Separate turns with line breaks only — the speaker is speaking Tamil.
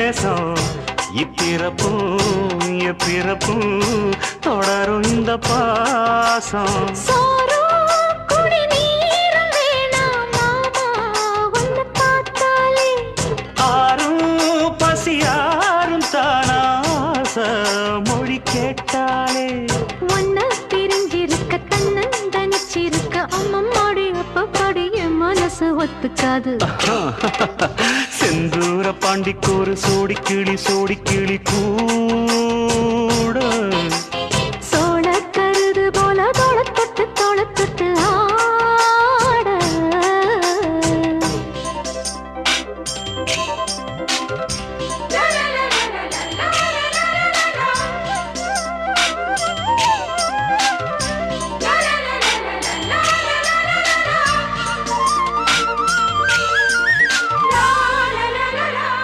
நேசம் இப்பிறப்பும் எப்பிறப்பும் தொடரும் இந்த பாசம் மொழி கேட்டாலே
ஒன்ன பிரிஞ்சிருக்க தன்னந்தனிச்சிருக்க அம்மம்மாடி அப்பப்படிய மனசு ஒத்துக்காது
செந்தூர பாண்டிக்கு ஒரு சோடி கிளி கூட